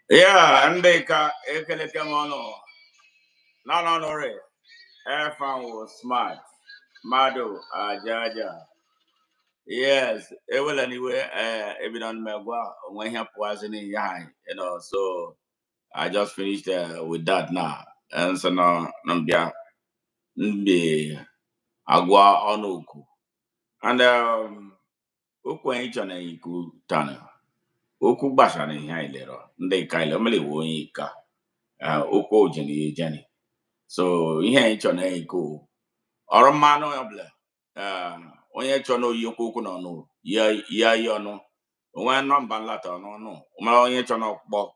Yeah, and they can come on. No, Ray. Fan was smart. Mado, Jaja. Yes, it will anyway. If you don't remember, when he was in Yang, so I just finished with that now. And so now, Nambia, Nbe, Agua Onoku. And, Ukwen Iku Tana. Oku Bashan in Hailero. They kind of really won't Oko Jenny. So, ihe ịchọ na-eko ọrụ mmanụ ọbụla onye chọ na oyi okwu na ọnụ ya ọnụ onwe nọmba nlata n'ọnụ mara onye chọ na ọkpọ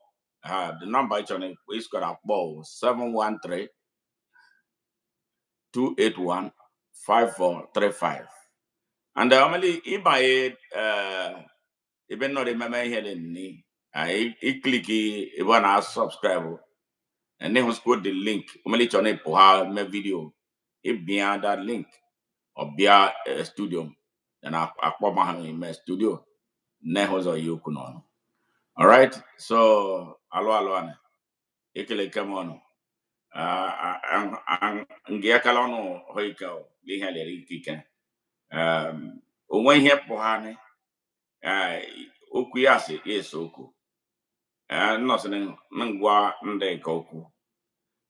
the number ịchọ na iskọrọ akpọ 713-281-5435 and normally ịbanye ebe nọ dị mmemme ihe dị nni ikliki ebe a na-subscribe and then we'll the link. Only channel for how my video. If beyond that link or beyond studio, then I put my in my studio. Neho's or you kunon. All right. So alo. Ekele come on. Ngia kalono hoika lihaleri kika. When here pohane. Okuyase is oku. Nothing nangwa nde koku.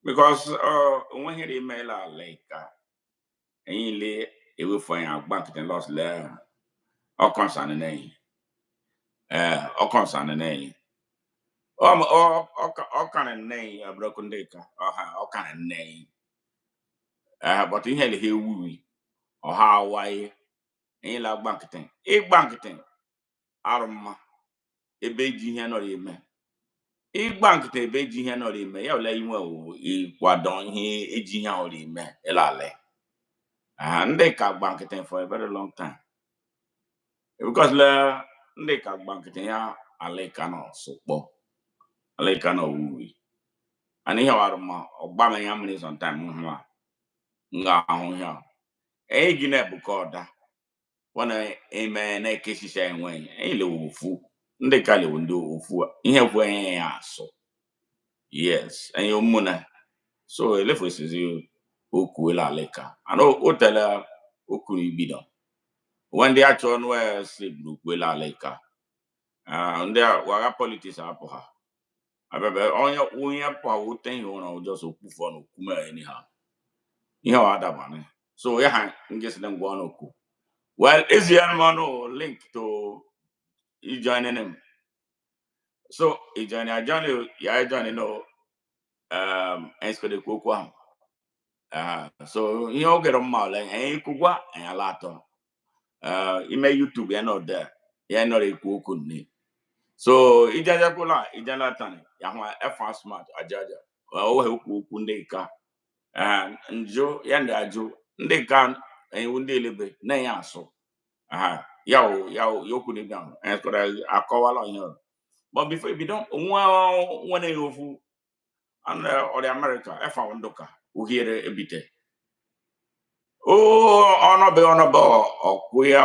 Because when he email like and you lay it will find out bank and lost there or concern name. Or concern name. Or kind of name a broken decker or kind of name. But in hell here we or how why ain't like banketing. A banketing. Arma a beji hen or man. A banketing beji hen or man. You'll let you know what don't he a jihan or man. Elale. And they can't banketing for a very long time. Because they can't banketing ya alekano sopo. Alekano wui. And here are my Obama Yamini sometime. Nga hon ya. E gine bukoda. Wana amen na kesi shay wen. E le ufu. Nde kale wundo ufu. Ihe fu ya so. Yes. And you muna. So elefo sizi oku la leka. Ano otela oku ni bidon. When they actually know sleep look well leka. And there were politics up her. I remember on your own power thing on just oku for no kuma anyhow. You know other one. So yeah, guess them go on oku. Well, is the man link to you joining him. So he join no and so the cook so you know get on my like and kugwa and a lot you may YouTube you're not there. You're not a cook. So ijaja kula ijala tani yahwa efa smart ajaja o he ku ndeka njo yanda ajo ndeka wunde lebe na ya so yawo yoku ni down and so akowala here. But before we don't one ofu and or the America efa wondoka u here ebite honorable or queer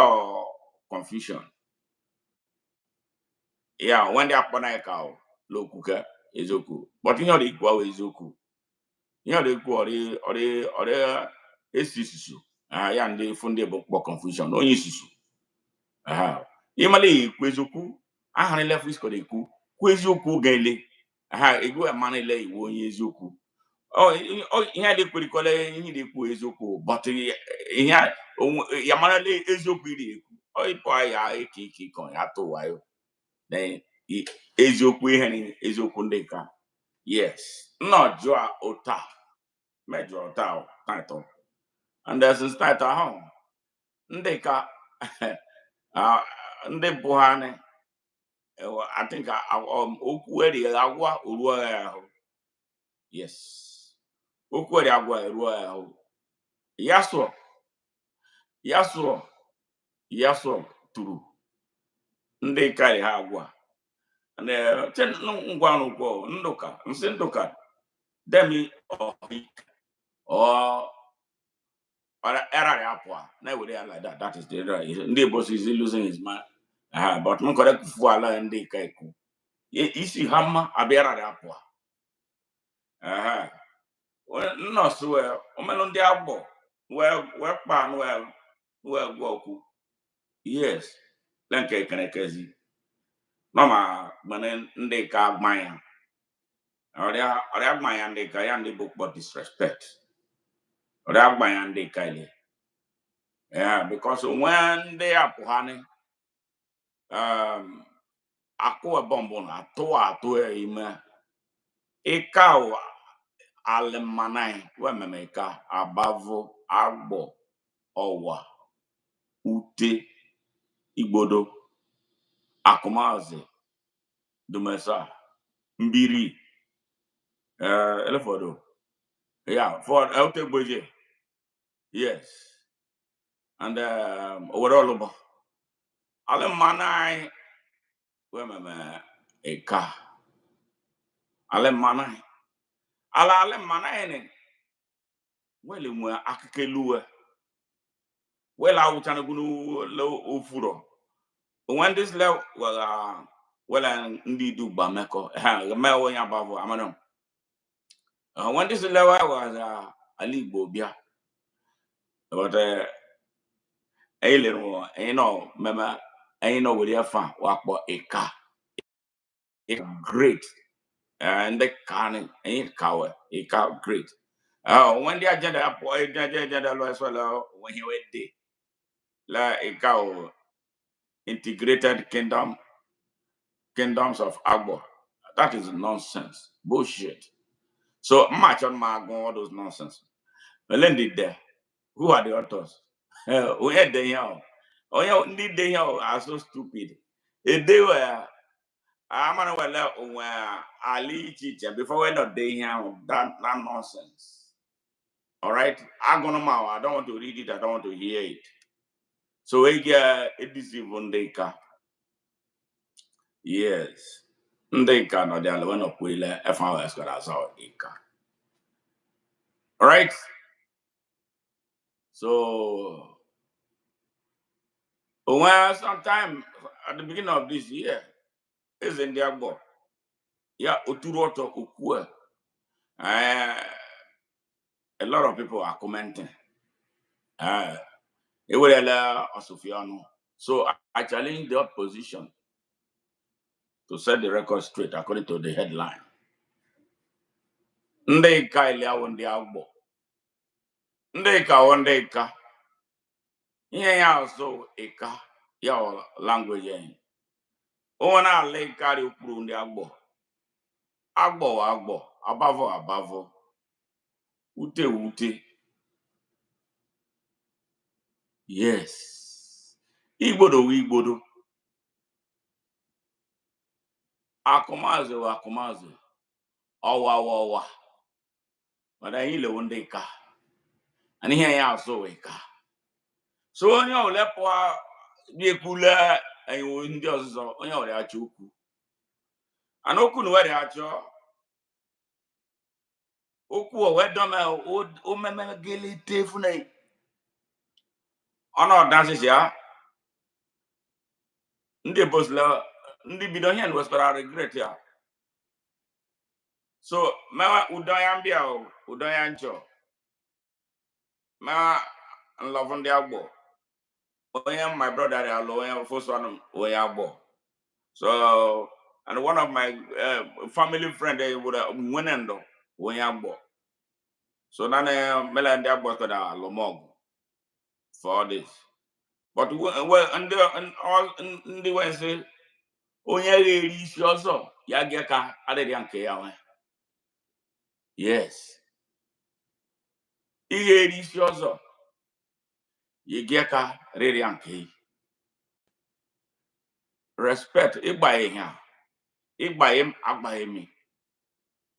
confusion. Yeah, when they are Ponaika, Lokuka, Ezoku. But you know the equal Ezoku. You know the equal or the Esisu. And they funded book confusion. No issue. Imali, Kwezoku, I had left with Kodeku, Kwezoku Gale. A go a money lay, one Yezoku. Oh, he had a pretty color in the Kwezoku, but he had Yamana Ezoku. Oh, I kiki con, I told then eziokwu ihe ni eziokwu ndeka. Yes, not jua ota major ota title and there's a title home ndeka ndị buhane I think okwu eri agwa uruo ahụ. Yes, okwu eri agwa uruo ahụ. Yaso turu ndeka eri agwa. And ten ngwanukwo ndoka nsindoka demi or era apwa na we like that. That is the right. The boss is losing his mind. But no correct fuala ndeka iku. isi hamma abịara apụa nọ swe omenụ ndị agbọ wee kpa wee gwa okwu yes lenke kenekezi nọma mana ndị ka agbanya ọrịa agbanya ndị ka ya ndị bụ kpọ disrespect ọrịa agbanya ndị ka ile because when ndị apụhani akụ bombo na atụ ime ịka almanai wememeka abavo agbo ọwa ute igbodo akụmazi dumesa mbiri elefodo for eltegbeje yes and overall almanai wememe eka almanai almanai ne wele mwe akikeluwe wela awuchana gunu lo ofuro when this level wela ndi du bameko me wonya bavo amano when this level was aligbo bia but eilero mema we fa wakpo eka great and the can kawe eka great when the agenda lo as well when he went there la eka integrated kingdoms of Agbo. That is nonsense, bullshit. So much on my God, all those nonsense. Melendi there. Who are the authors? We had the young. Oh yeah, indeed they are so stupid. If they were, I'm gonna where Ali teacher before we're not they that nonsense. All right, I'm gonna I don't want to read it. I don't want to hear it. So we get it is even they can. Yes. They cannot the other one of Wheeler FRS got us out. All right. So well, sometime at the beginning of this year is in their book. Yeah, Uturoto Ukua. A lot of people are commenting. It will allow Sofiano. So I challenge the opposition to set the record straight according to the headline. Ndeka ile awon di agbo. Ndeka wondeka. Ihe ya also eka ya language yen. Ona le carry ukuru ndi agbo. Agbo, abavo. Ute. Yes. Igbodo. Akumazi. Ọwa. Mana ile wondeka. And ihe ya also eka. So onye olepo bi ekula ayo ndị ọzọ onye ọrịa achọ okwu ana okwu na were achọ okwu o wedome o meme gelete funa ona dansisi ya ndị bosla ndị bido ihe wespera regret ya so ma udoya mbia udoya ncho ma love ndị agbo onye my brother ya lo onye first one onye agbo so and one of my family friend would winendo onye agbo. So now Melanie was got a lomog for this. But well and all in the way say onye reach also ya geka adedianke ya. Yes. Ihe reach also ye geka adedianke. Respect igbaye here. Igbaye agbaye me.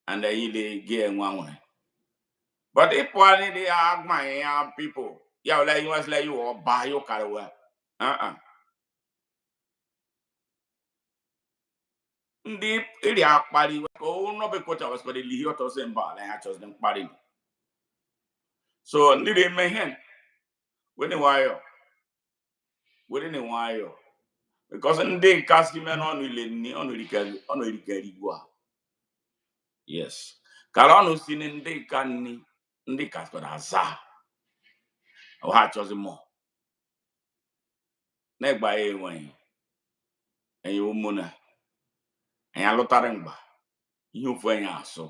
And then you get one. But if one of the agbaye people, yeah, like you was like you or buy your car well. Ndị iri akpari no be quote was for the lihioto semba like I chose them party. So ndị dey mehen when the wire because ndị kasị me n'ọnụ ile nni ọnụ erikari igbo yes kara ọnụ si ndị ka nni ndị kasịkwara aza ha chọzi mọ na-egba ya enweghị enyi ụmụna anyị alụtarị mgba ihe ofu anyị asụ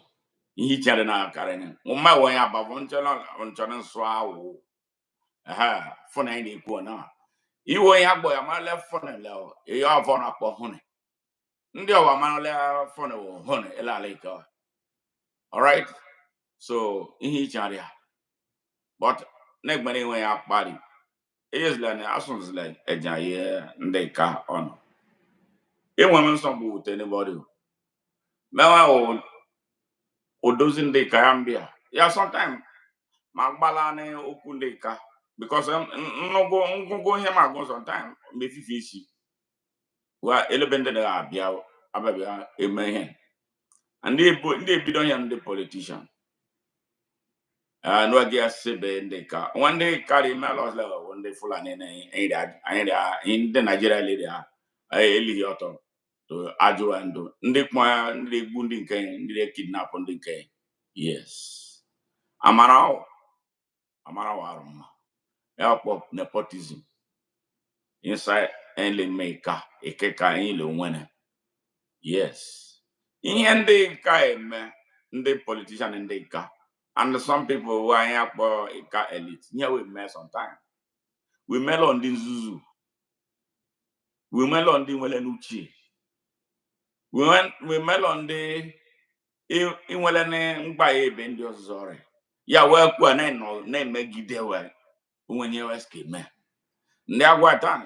ihe ichere na akarị mma wenye abavụ nchọrọ nsụ awụ fụna anyị na-ekwu na iwe onye agbọ ya mara fụna le ihe ọvọ na-akpọ hụnị ndị ọwa mara fụna hụnị ịlala ike alright so ihe ichere ya but na-egbere enwe ya akparị eyezila na asụzila eja ihe ndị ka ọnụ enwe m nsogbu wute anybody mewa odozi ndị ka ya mbịa ya sometimes ma gbala na okwu ndị ka because ngụgụ ihe ma agụ sometimes mefife isi wa elebe ndị na-abịa abịa eme ihe ndị ebido ihe ndị politician n'oge asebe ndị ka ndị karị melọsle ndị Fulani ndị Nigeria lere ha elighị ọtọ to ajụwa ndụ ndị kpọya ndị egbu ndị nke ndị kidnap ndị nke yes amara warụma ya kpọ nepotism inside elemeka ekeka anyị le onwene yes ihe ndị ka eme ndị politician ndị ka and some people who anyị akpọ ka elite ihe we mee sometimes we melọ ndị nzuzu we melọ ndị nwere n'uche we melọ ndị inwele na mgba ya ebe ndị ọzọ ọrịa ya wee kwuo na-emegide wee onwenye wee skeme ndị agwa taa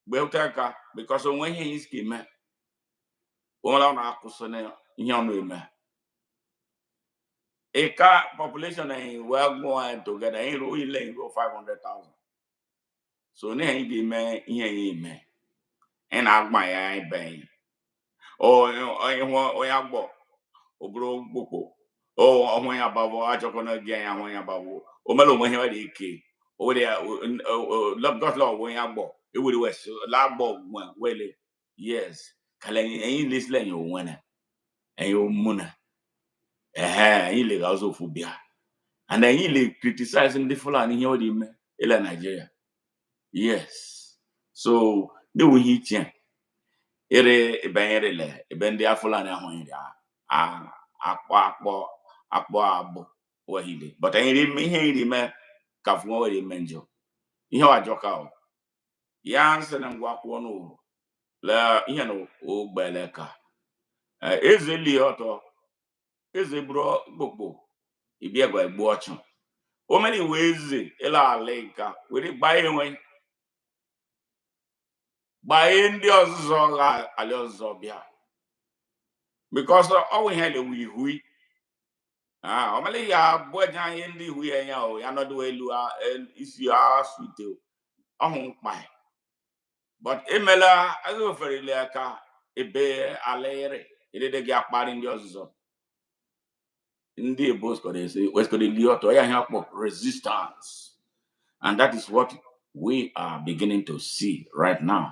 gbe ụtaka because onwe ihe yi skeme onwere ọ na-akwụsị na ihe ọ na-eme ịka population anyị wee gụọ anyị together anyị ruo ile ruo 500,000 so na anyị ga-eme ihe ya eme ị na-agba ya anyị be anyị onye agbọ oburu gbukpo ọhụ ya gbagbo achọkọna gị anya ahụ ya gbagbo o mere onwe ihe ọ dị ike o were lọgọtla ọgwụ ya gbọ ewere wes lagbọ wele yes kala anyị lesle anyị onwe na anyị ụmụna anyị le ga-azụ ofu bịa and anyị le criticize ndị Fulani ihe ọ dị ime ile Nigeria yes so ndị nwe ihe iche ere banyere le ebe ndị Fulani ahụ anyị akpọ abụ wahile but anyị ihe iri me ka fụọ were eme njọ ihe ọjọọ ya nsị na ngwa akwụkwọ n'ụrụ le ihe na ogbele ka eze li ọtọ eze buru gbogbo ibia gwa egbu ọchụ o mere iwe eze ile ala nka were gbaa enwe gbaa ndị ọzụzọ ga ala ọzọ bịa because ọwụ ihe lewu ihui o mere ya bụja anyị ndị ihu ya nọdụ elu isi asụite ọhụ mkpa but emela agha oferele aka ebe ala ere edede gị akparị ndị ọzụzọ ndị Igbo weskọrọ li ọtọ ya ihe akpọ resistance and that is what we are beginning to see right now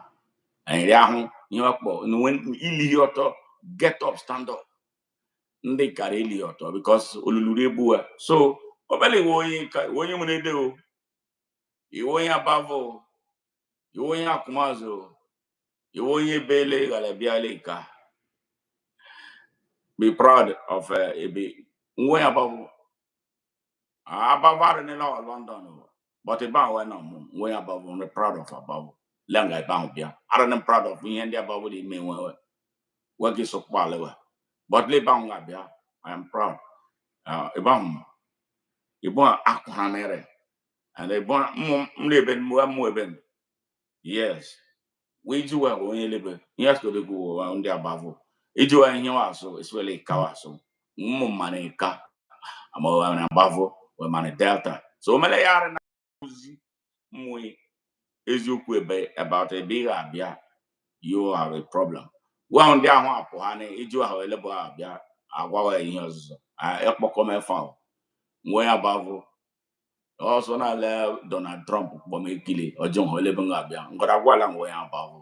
anyị ahụ ihe akpọ ili ọtọ get up stand up ndị kara ili ọtọ because oluluru ebuwa so obele onye nwere ede o iwe onye abavo iwe onye akụmazụ iwe onye bele gara bịale ka be proud of ebe nwe abavo abavo in London but ebe ahụ na nwe abavo nwe proud of abavo lenga ebe ahụ bịa aren't proud of ihe ndị abavo dị ime nwe wege sokpalewe but le ba nga bịa I am proud ebe ahụ ibo akwa mere and ebe mlebe mu ebe yes we do well onye lebe yes go dey go ndị abavo ijuwa ihe waso eswele kawaso mmane ka ama na abavo we man delta so mele yare na uzi mwe eziokwu ebe about ebe abịa you have a problem wa ndị ahụ apụ ha na ijuwa ha elebo abịa agwawa ihe ọzụzọ ekpọkọ mefa nwe abavo also na le Donald Trump kpọm ekile ọjọọ ha elebe nga abịa ngọrọ agwala nwe abavo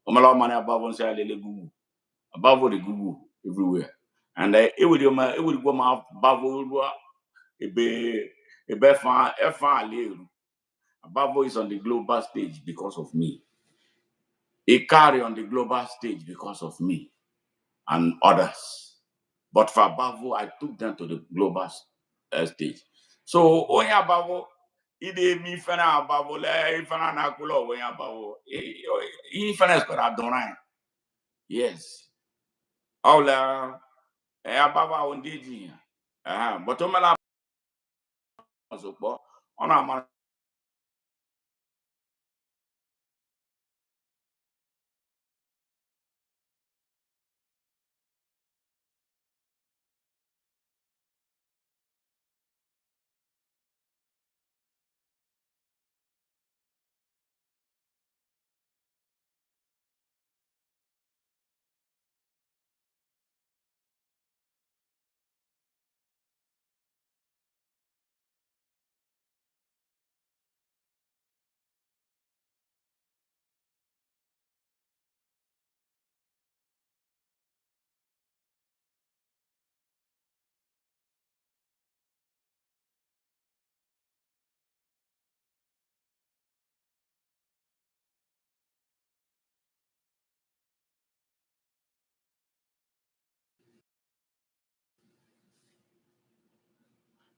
Omala money above on say lele gugu. Above the gugu everywhere. And it would go my bavo a be fan little. Above is on the global stage because of me. He carry on the global stage because of me and others. But for Bavo, I took them to the global stage. So, Oya Bavo, ide mi fana Bavo, le fana na kulo Oya Bavo. He fana is got Adonai. Yes. Aula, Bava on Didi. But Omala on our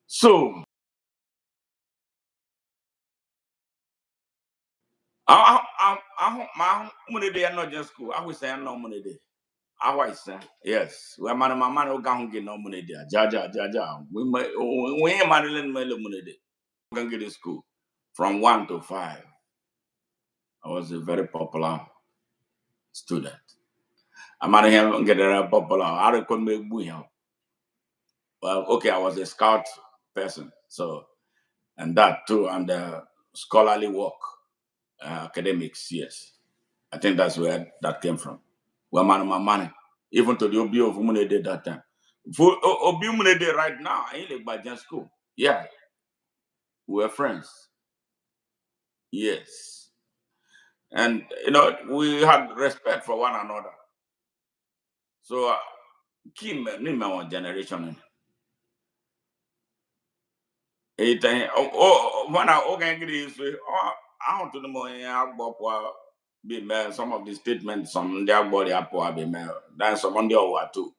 so my money they are not just school. I will say I'm not money day. How I say yes. We man my man go get no money there. Jaja. We ain't Maryland money day. Can get in school from 1 to 5. I was a very popular student. I'm out here get a popular. I reckon make buoy. Well, okay, I was a scout person, so and that too, and scholarly work, academics. Yes, I think that's where that came from. Where man, my money, even to the OB of Mune did that time. For OB Mune did right now, I ain't like by just school. Yeah, we're friends. Yes, and we had respect for one another. So, Kim, one generation. When I organize, I don't know about be made some of the statements, some their body up be made. Then some on the other too.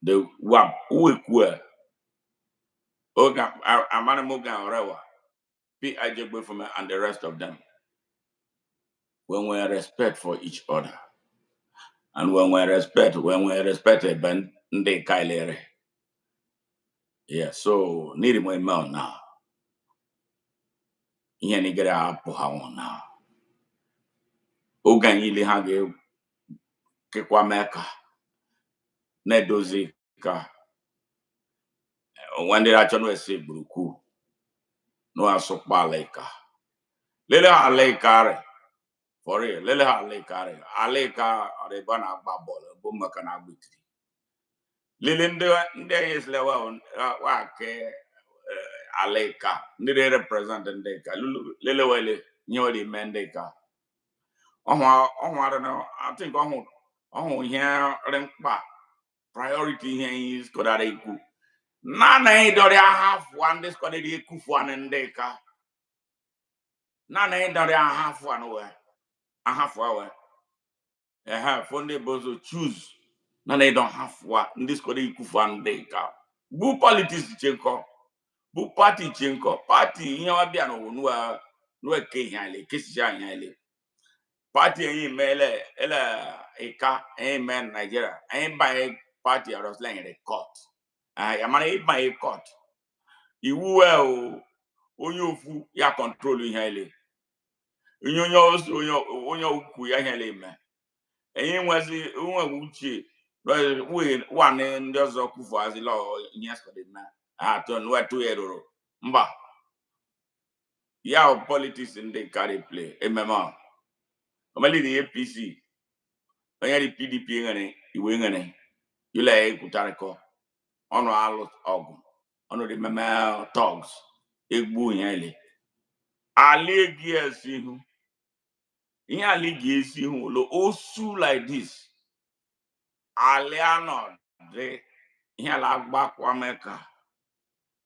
The wap we Oga, Amana Moga or Rewa, P. I J. From and the rest of them. When we respect for each other, and when we respected, Ben de Kailere. Yeah, so need my mail now. Yanni get up now. Oga Yili Hage Kekwameka. Nedozi ka when they actually say Bruku, no asopaleka. Lele alekare for real, Lele alekare, aleka are gonna babble, bumakana witty. Lilinde is level wake aleka, nide represent deka, Lele wele, nyoli mendeka. I don't know, I think here, priority here is Kodariku. Nana do they have one this called the Kufuan and Deka. Nana do they have one where a half hour. I have Fonde Bozo choose. Nana don't have one this called the Kufuan Deka. Bu politics chenko. Bu party chenko. Party biano no ke hale kesija hale. Party mele eka amen Nigeria. Ain't by party I was laying in the court. I am by a court. You will onye ofu ya control ihe ile onye ukwu ya ihe ile me enyi nwezi nwe uche we one ndị ọzọ kwufu azila ihe skọdị na atọ nwetu eroro mba ya politics ndị carry play emema omeli the APC onye di PDP ngene iwe ngene yule ekutariko ọnụ alụ ọgụ ọnụ dị meme thugs egbu ihe ile ali egi esihu Here legacy lo osu like this. Aliano de here la back wa meka.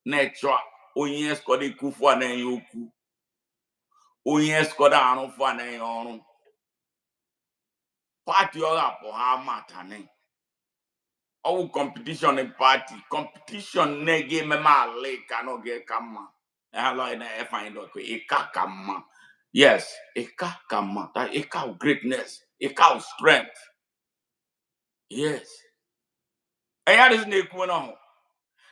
Nature onye skode kufu na yoku. Onye skoda anu fa na yorun. Party ora po ha matane. All competition in party. Competition nege me ma le cannot get kama. Hello in a find out eka kama. Yes, eka kama. That eka of greatness, eka of strength. Yes. And that is ne kuno.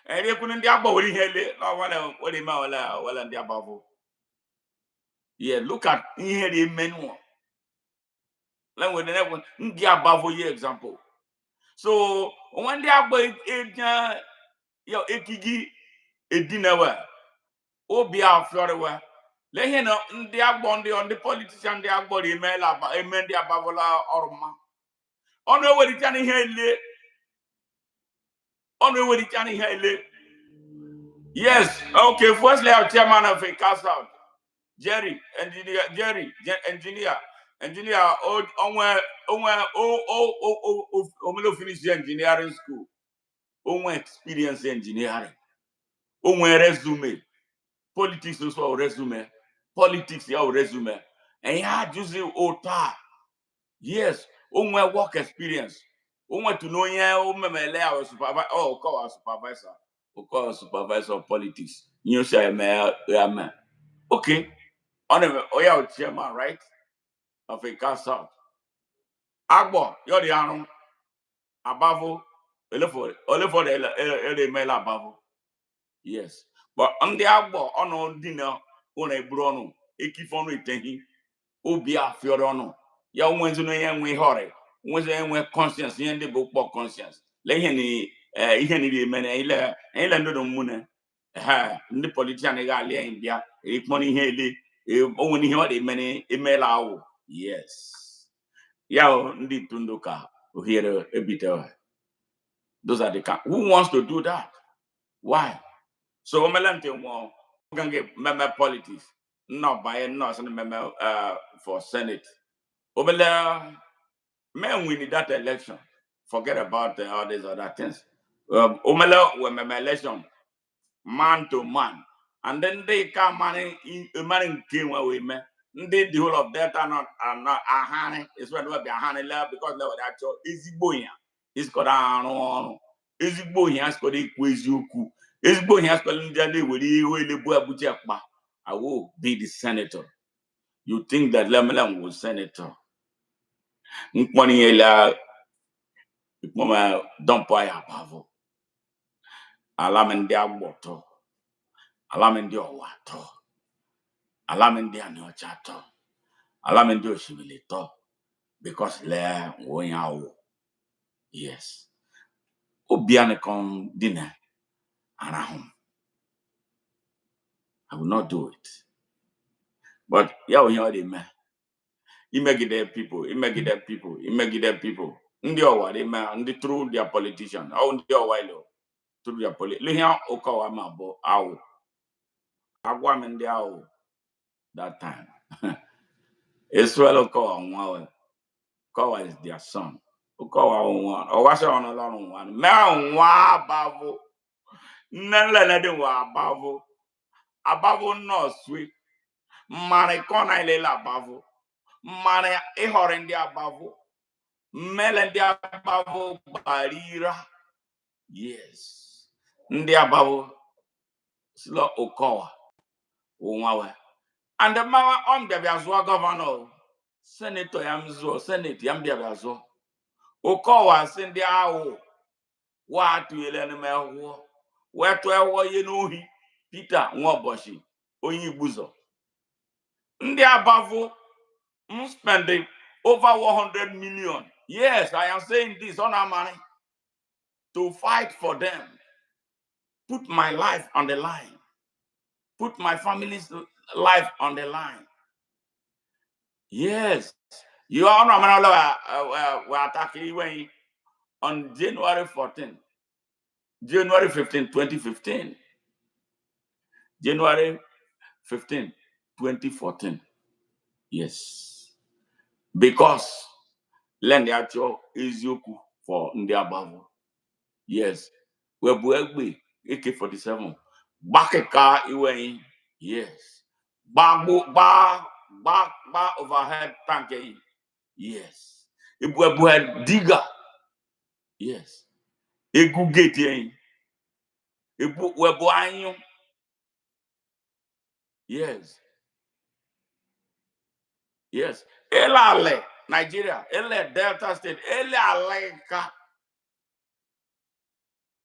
And they couldn't diabo what he hele. No what he ma wala diabo. Yeah, look at here the menu. Let me the one diabo ye example. So when diabo yo ekigi edinawa obi afiorewa le he no ndi agbonde on the politician ndi agbori emela ba emendi abavola orma ono eweri tani ihe ile ono eweri tani ihe ile. Yes, okay, firstly our chairman of a castle Jerry engineer onwe o finish engineering school onwe experience engineering onwe resume. Politics also resume. Politics your resume. And you had using OTA. Yes, only work experience. Only to know our supervisor. Oh, call our supervisor. Call our supervisor of politics. You say man. Okay. On a chairman, right? Of a castle. Agbo, you're the arm. Abavo. Only for the mail above. Yes. But on the agbo, on dinner, on a brono, a keep on retain. Obi afiorono. Ya wenzu no yen we hore. Wenzu yen we conscience, yen de book conscience. Le yen ni ihe ni de mene ile ndo do mune. Ha, ndi politician ga le yen bia. E poni ihe le. E woni ihe o de mene emela awo. Yes. Ya ndi tunduka ohere ebitewa. Those are the kind. Who wants to do that? Why? So omelante mo gange meme politics. No by no so meme for Senate. Obele men win that election. Forget about all these other things. Omele when meme election man to man. And then they come money in man came away me. They the whole of that are not a honey. It's what will be a honey love because they were actual easy boy. It's got on easy boy has got a quiz you. Easy boy has got in with the boy butcher. I will be the senator. You think that Lemelam was senator? Money la mama don't buy a pavo. Alamendia water. Alamendia water. Alamendia no chato. Alamendio civilito. Because le woyao. Yes. Obiane con dinner and a home. I will not do it. But yeah, we hear the man. You make it their people. You make it their people. You make it their people. Ndio they man. Ndi through their politician. Oh, ndio wilo. Through their politician. Lihian okawa mabo. Awo. Agwamen dia awo. That time. Israel Kawa is their son. Kawa one. Or was on alone one. Man wa bavo. None wa bavo. Abavo no sweet. Mane kona ilela bavo. Mane ehorendi abavo. Melendi abavo barira. Yes. Ndi abavo. Slo okawa. Unwawe. And the mama baby as well governor. Senator Yamzo, Senate Yambiazo. Okawa send the owl. What to Elena war? Where to our Yenohi? Peter Waboshi. Oyi Buzo. Ndi abavo spending over 100 million. Yes, I am saying this on our money to fight for them. Put my life on the line. Put my family's life on the line. Yes. You all know we're attacking when on January 14, January 15, 2015. January 15, 2014. Yes. because lend the actual is yoku for the above. Yes. We buegbe AK-47. Back a car away. Yes. Ba overhead tank. Yes. Ibu digger. Yes. Egu gate. Ibu webu anyo. Yes. Yes. Elale, Nigeria. Ele Delta State. Ele Aleka.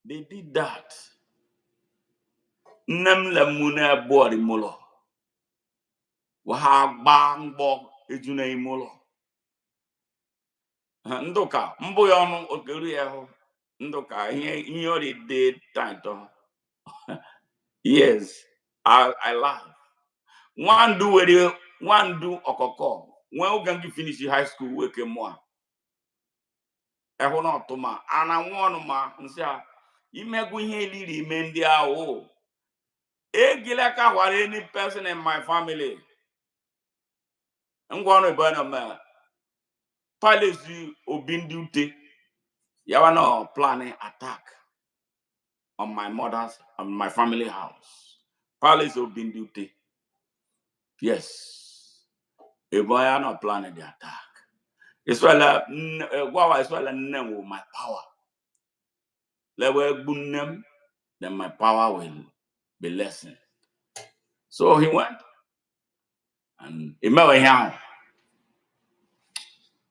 They did that. Nem le mune body mulo. Waha bang bo ejuna imulo. Ndoka. Mbo yonu okeri eho. Ndoka. He already did time. Yes. I laugh. One do okoko. When we can finish high school, we can more. Eho no toma. And I want ma. Nsia. Imegu ihe liri mendi awo. Egileka were any person in my family. I'm going to burn a man. Policy obindute. You are not planning attack on my my family house. Policy obindute. Yes. If I are not planning the attack. It's well it's well name with my power. Let we them, then my power will be lessened. So he went and he met him.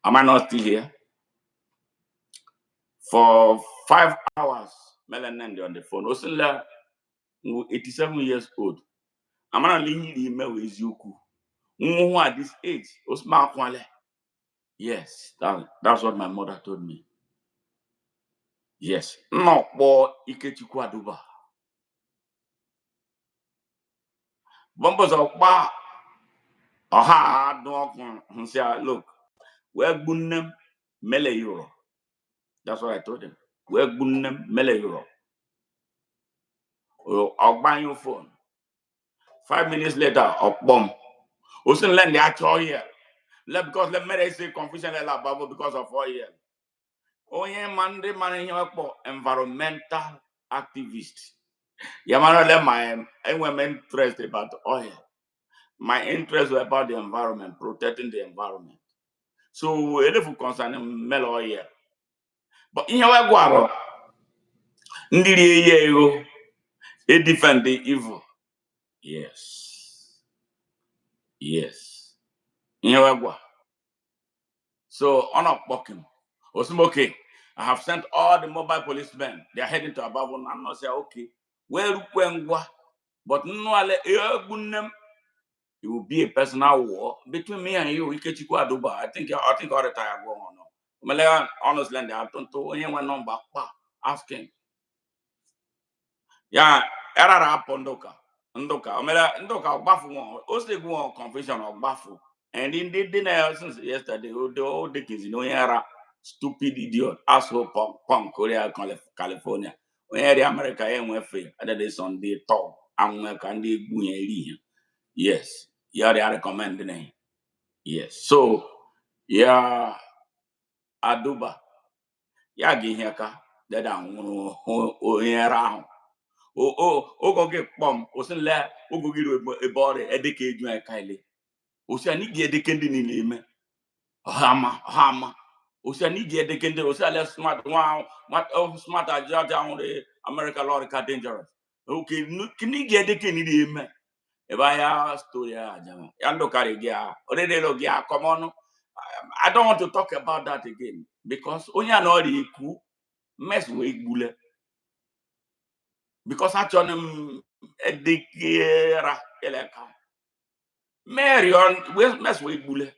Am I not still here? For 5 hours, Melanin on the phone. Osila, 87 years old. I'm not leaving the email with Yuku. Who at this age? Osma Kwale. Yes, that's what my mother told me. Yes. No, boy, Ikechukwu Aduba. Bumpers of bar. Aha, dog. Look, we're gunnem mele euro. That's what I told him. We're gunnem mele euro. I'll buy your phone. 5 minutes later, I'll bomb. Also, learn the actual here. Because let me say confusion because of 4 years. Oh, yeah, man, environmental activist. Yeah, man, let my interest about oil. My interest was about the environment, protecting the environment. So, if you concern mel oil. But in your guaro, it defend the evil. Yes. Yes. In your guaro. So, on a bucking. Okay. I have sent all the mobile policemen. They are heading to Abavon. I'm not saying, okay, where but no, it will be a personal war between me and you. I think all the time go on. Honestly, I don't know anyone number asking. Yeah, era pondoka. Ndoka bafu one. Ose go on confusion of bafu. And in the dinner since yesterday, the old kids, era stupid idiot, asshole punk, Korea, California. When the America went free, other day Sunday talk, and can they go yes, yeah, they are recommending. Yes, so yeah, Aduba, yeah, Gihaka, that I'm around. Go get bomb, wasn't let, go get a body, a decade, you Kylie. Oceanic get the candy in him. Hammer. Oceanic get the candy, Oceania smart, wow, smart, I judge on the America Lorica dangerous. Okay, can you get the candy in him? If I have story, Yando Karigia, already logia, come on. I don't want to talk about that again because only an already cool mess with bullet. Because I told him a dikera eleka. Marion will mess with bullet.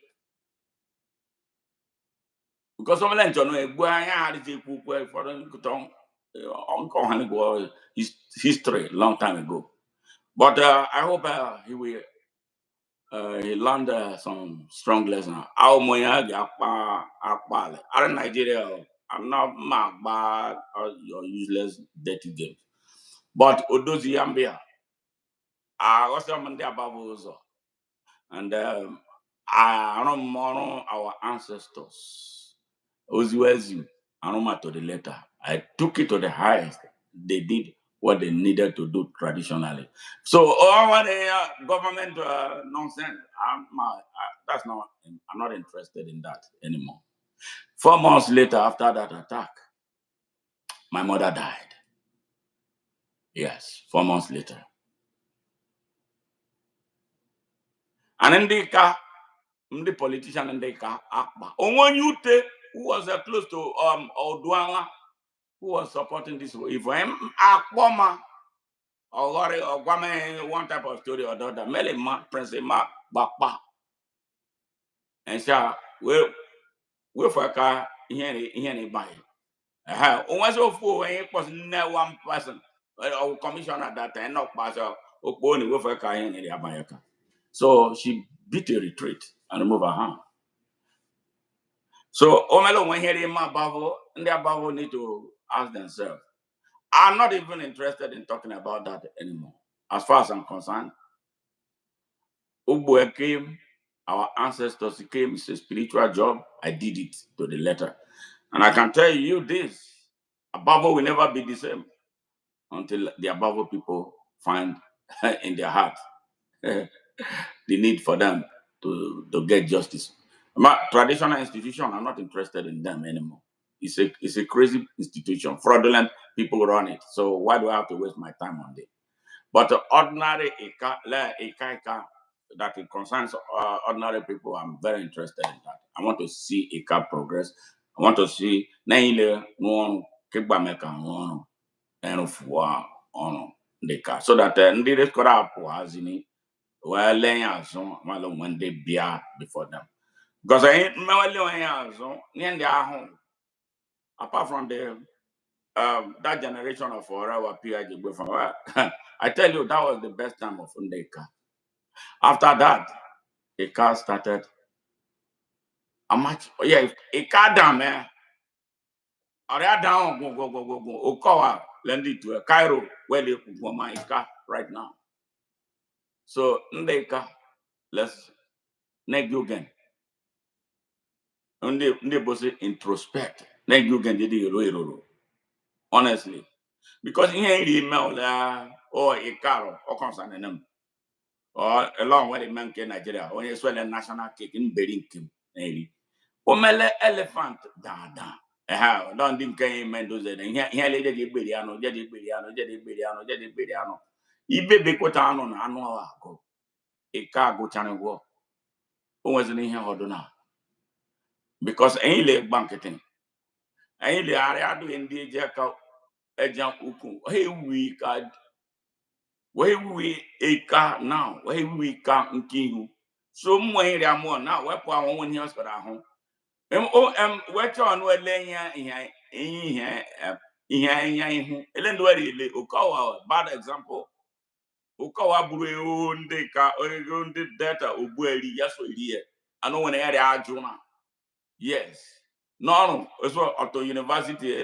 Because some land on a guy for the Uncle Hannibal history long time ago. But I hope he will he learned some strong lessons. How moya akpa are Nigeria. I'm not mad bad or your useless dirty games. But Odozi Yambia, I was on the above also. And I don't know our ancestors. Ozuezu, Aroma to the letter. I took it to the highest. They did what they needed to do traditionally. So all the government nonsense, that's not. I'm not interested in that anymore. 4 months later, after that attack, my mother died. Yes, 4 months later. And in the politician in the Akba, Onwanyute, who was close to Odwanga, who was supporting this. If I'm Akboma, or one type of story or the other, Mele ma, Prince Ma, Bakpa, and so we for a car, here, buy. Once of four, it was no one person, or commissioner at that time, not pass or only with a car in the Abayaka. So she beat a retreat and remove her hand. So Omelo when hearing my Bavo, and their Bavo need to ask themselves. I'm not even interested in talking about that anymore. As far as I'm concerned, Ugbo came, our ancestors came, it's a spiritual job. I did it to the letter. And I can tell you this, Abavo will never be the same until the Abavo people find in their heart the need for them to get justice. Traditional institution, I'm not interested in them anymore. It's a crazy institution. Fraudulent people run it. So why do I have to waste my time on it? But ordinary Ika that it concerns ordinary people, I'm very interested in that. I want to see Ika progress. I want to see Naile no Kibameka no and Fua on the car. So that the Rekora Puazini were laying as on when they beer before them. Because I ain't laying as on near their home. Apart from the that generation of our PIG from I tell you, that was the best time of Ndeka. After that, a car started a match. Yeah, a car down, man. Or down, go. Okawa, lend it to a Cairo, where they go my car right now. So, Ndeka, let's neck you again. Ndebose introspect. Neck you again, did you honestly. Because he ain't email or a car or concern them. Or along with the man in Nigeria, when you swell a national cake in Bedinkim, maybe. Omele elephant, da. Don't think Mendoza, and here lady Bediano, Jetty Bediano. Ibe Becotano, annual go. A cargo channel go. Who wasn't in here or do now? Because ain't like banqueting. Ain't the area doing the jackal, a jump uku. Hey, we a car now, where we can't king. So, when they are more now, where power one years for our home. Wet on where laying here, Elendwari, Okawa, bad example. Okawa Buru, Deka, or data, Ubueri, yes, here. I know when I had Arjuna. Yes. No, it's what at university,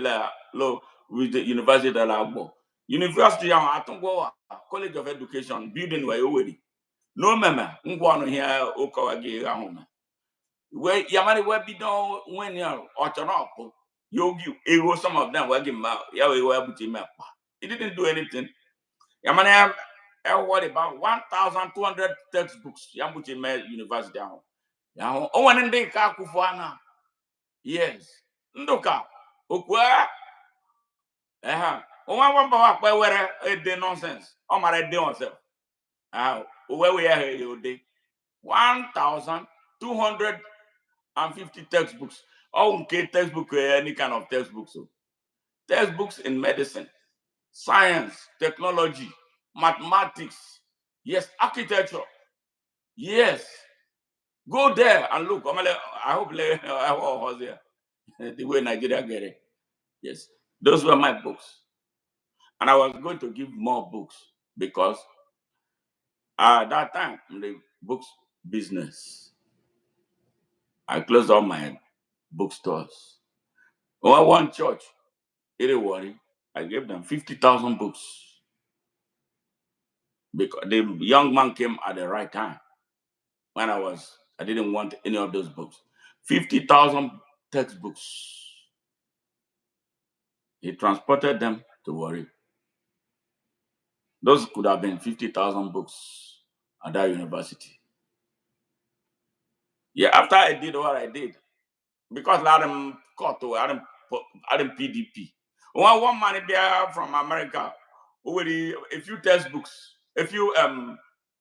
low with the university of Labo. University, I don't go, College of Education, building where already. No, mama, Ngwano here, Okawa Gay home. Where Yamani will be done when you're autonomous. Yogi, it was some of them were given out. Yahweh were put him up. He didn't do anything. Yamani, I worry about 1,200 textbooks. Yambuchi University. Oh, one in the Kakufuana. Yes. Ndoka. Okwa. Oh, one power where a nonsense. Oh, my day on self. Where we are here, 1,250 textbooks. Oh, okay, textbook, any kind of textbooks. So. Textbooks in medicine, science, technology, mathematics, yes, architecture. Yes. Go there and look. I hope I was there. The way Nigeria get it. Yes. Those were my books. And I was going to give more books because at that time, in the books business, I closed all my bookstores. One church, Irewari, I gave them 50,000 books because the young man came at the right time when I was I didn't want any of those books. 50,000 textbooks. He transported them to Warri. Those could have been 50,000 books at that university. Yeah, after I did what I did, because I didn't cut to, I didn't PDP. One man there from America, already a few textbooks, a few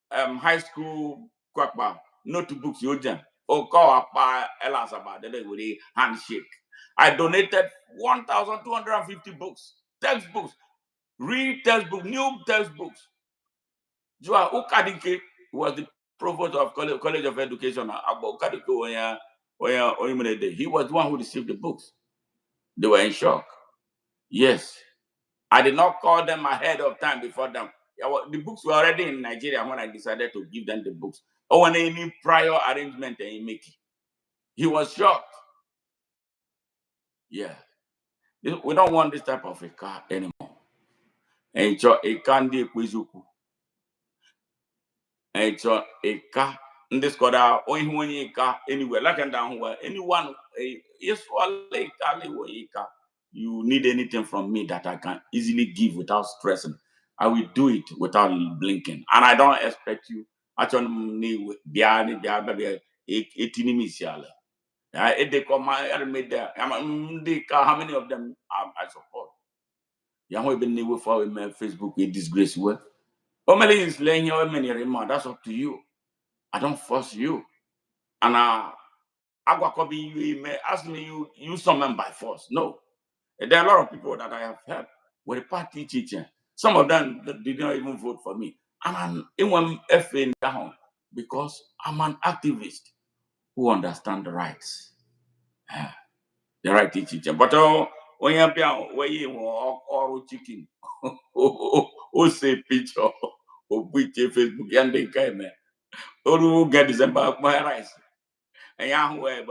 high school kwakba notebooks you them or call up by Elazaba with a handshake. I donated 1,250 books, textbooks, read textbooks, new textbooks. Joa Ukadike was the provost of College of Education. He was the one who received the books. They were in shock. Yes. I did not call them ahead of time before them. The books were already in Nigeria when I decided to give them the books. Or when any prior arrangement they make. He was shocked. Yeah. We don't want this type of a car anymore. And a candy quizuku. And a car. This got out only car anywhere. Like and down where anyone you need anything from me that I can easily give without stressing. I will do it without blinking. And I don't expect you. Actually, how many of them I support? Yahweh been new for my Facebook with disgrace. Well, Omeli is laying your many remarks. That's up to you. I don't force you. And you may ask me you use someone by force. No. There are a lot of people that I have helped with a party teacher. Some of them did not even vote for me. I'm an FA down because I'm an activist who understands the rights. The right teacher. But when you're where you or chicken, who say picture, or which Facebook, and they came, or who get December my rice. And Yahweh,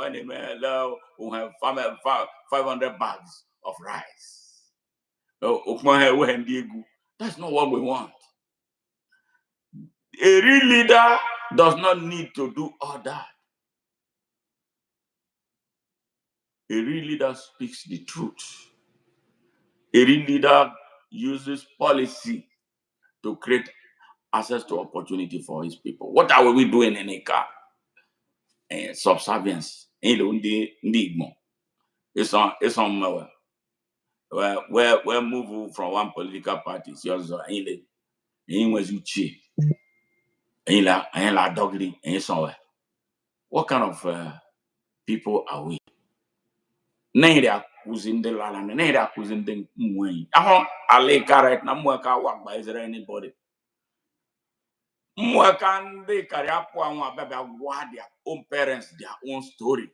who have 500 bags of rice. That's not what we want. A real leader does not need to do all that. A real leader speaks the truth. A real leader uses policy to create access to opportunity for his people. What are we doing in a car? Subservience. It's on we're moving from one political party to the other. What kind of people are we? Nay, accusing the land, nay, accusing the way. I lay carrot, no more car walk by anybody. More can they carry up one what their own parents, their own story.